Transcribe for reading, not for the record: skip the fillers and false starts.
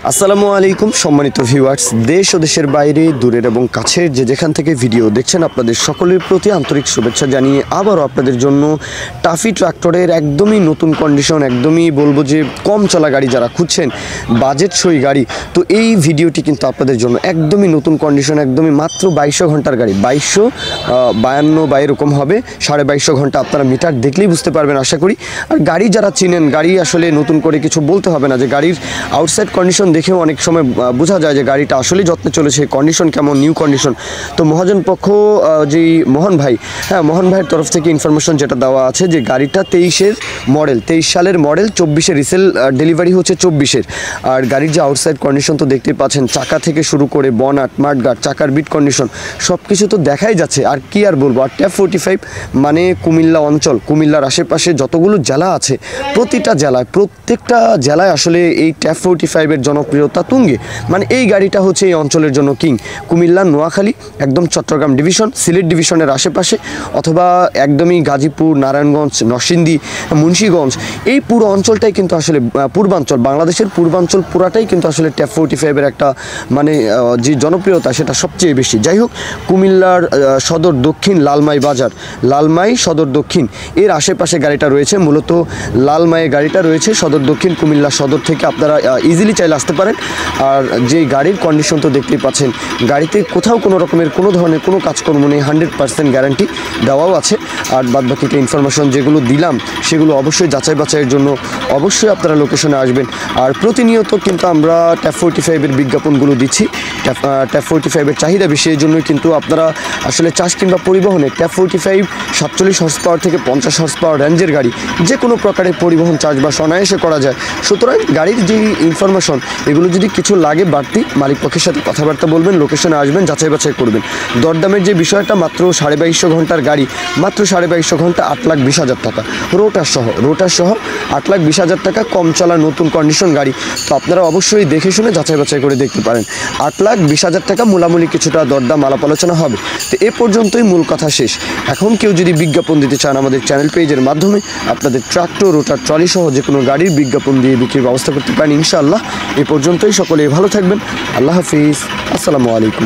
আসসালামু আলাইকুম সম্মানিত ভিউয়ার্স, দেশ ও দেশের বাইরে দূরের এবং কাছের যে যেখান থেকে ভিডিও দেখছেন আপনাদের সকলের প্রতি আন্তরিক শুভেচ্ছা জানিয়ে আবারও আপনাদের জন্য টাফি ট্রাক্টরের একদমই নতুন কন্ডিশন, একদমই বলবো যে কম চলা গাড়ি যারা খুঁজছেন, বাজেট সই গাড়ি, তো এই ভিডিওটি কিন্তু আপনাদের জন্য একদমই নতুন কন্ডিশন, একদমই মাত্র 2200 ঘন্টার গাড়ি, 2252 বা এরকম হবে, 2250 ঘন্টা। আপনারা মিটার দেখলেই বুঝতে পারবেন আশা করি। আর গাড়ি যারা চিনেন, গাড়ি আসলে নতুন করে কিছু বলতে হবে না, যে গাড়ির আউটসাইড কন্ডিশন দেখেও অনেক সময় বোঝা যায় যে গাড়িটা আসলে যত্নে চলেছে, কন্ডিশন কেমন, নিউ কন্ডিশন। তো মহাজন পক্ষ যেই মোহন ভাইয়ের তরফ থেকে ইনফরমেশন যেটা দেওয়া আছে যে গাড়িটা 23 সালের মডেল, 24-এর রিসেল ডেলিভারি হচ্ছে 24-এর। আর গাড়ির যে আউটসাইড কন্ডিশন তো দেখতেই পাচ্ছেন, চাকা থেকে শুরু করে বনাট, মাঠগার্ড, চাকার বিট কন্ডিশন সব কিছু তো দেখাই যাচ্ছে। আর কি আর বলবো। আর ট্যাপ 45 মানে কুমিল্লা অঞ্চল, কুমিল্লার আশেপাশে যতগুলো জেলা আছে প্রত্যেকটা জেলায় আসলে এই ট্যাপ 45-এর জনপ্রিয়তা তুঙ্গে। মানে এই গাড়িটা হচ্ছে এই অঞ্চলের জন্য কিং। কুমিল্লা, নোয়াখালী, একদম চট্টগ্রাম ডিভিশন, সিলেট ডিভিশনের আশেপাশে, অথবা একদমই গাজীপুর, নারায়ণগঞ্জ, নরসিংদী, মুন্সিগঞ্জ, এই পুরো অঞ্চলটাই কিন্তু আসলে পূর্বাঞ্চল, বাংলাদেশের পূর্বাঞ্চল পুরাটাই কিন্তু আসলে ট্যাপ 45-এর একটা মানে যে জনপ্রিয়তা সেটা সবচেয়ে বেশি। যাই হোক, কুমিল্লার সদর দক্ষিণ লালমাই বাজার, লালমাই সদর দক্ষিণ এর আশেপাশে গাড়িটা রয়েছে। মূলত লালমাইয়ে গাড়িটা রয়েছে সদর দক্ষিণ, কুমিল্লা সদর থেকে আপনারা ইজিলি চাইলে আসতে পারেন। আর যে গাড়ির কন্ডিশন তো দেখতেই পাচ্ছেন, গাড়িতে কোথাও কোনো রকমের কোনো ধরনের কোনো কাজকর্ম নেই, 100% গ্যারান্টি দেওয়াও আছে। আর বাদবাকিটা ইনফরমেশন যেগুলো দিলাম সেগুলো অবশ্যই যাচাই বাছাইয়ের জন্য অবশ্যই আপনারা লোকেশনে আসবেন। আর প্রতিনিয়ত কিন্তু আমরা ট্যাপ 45-এর বিজ্ঞাপনগুলো দিচ্ছি। ট্যাপ 45-এর চাহিদা বেশি, এই জন্যই কিন্তু আপনারা আসলে চাষ কিংবা পরিবহনে ট্যাপ 45 47 হর্স পাওয়ার থেকে 50 হর্স পাওয়ার রেঞ্জের গাড়ি যে কোনো প্রকারের পরিবহন চাষবাস অনায়াসে করা যায়। সুতরাং গাড়ির যে ইনফরমেশন এগুলো যদি কিছু লাগে বাড়তি, মালিক পক্ষের সাথে কথাবার্তা বলবেন, লোকেশনে আসবেন, যাচাই বাছাই করবেন। দরদামের যে বিষয়টা, মাত্র 2250 ঘন্টার গাড়ি, মাত্র 2250 ঘন্টা 8,20,000 টাকা, রোটার সহ 8,20,000 টাকা, কম চলা নতুন কন্ডিশন গাড়ি। তো আপনারা অবশ্যই দেখে শুনে যাচাই বাছাই করে দেখতে পারেন। 8,20,000 টাকা, মূলামূলি কিছুটা দরদাম আলাপ আলোচনা হবে। তো এ পর্যন্তই মূল কথা শেষ। এখন কেউ যদি বিজ্ঞাপন দিতে চান আমাদের চ্যানেল পেজের মাধ্যমে আপনাদের ট্রাক্টর, রোটার, ট্রলি সহ যে কোনো গাড়ির বিজ্ঞাপন দিয়ে বিক্রির ব্যবস্থা করতে পারেন ইনশাআল্লাহ। এ পর্যন্তই, সকলেই ভালো থাকবেন। আল্লাহ হাফিজ, আসসালামু আলাইকুম।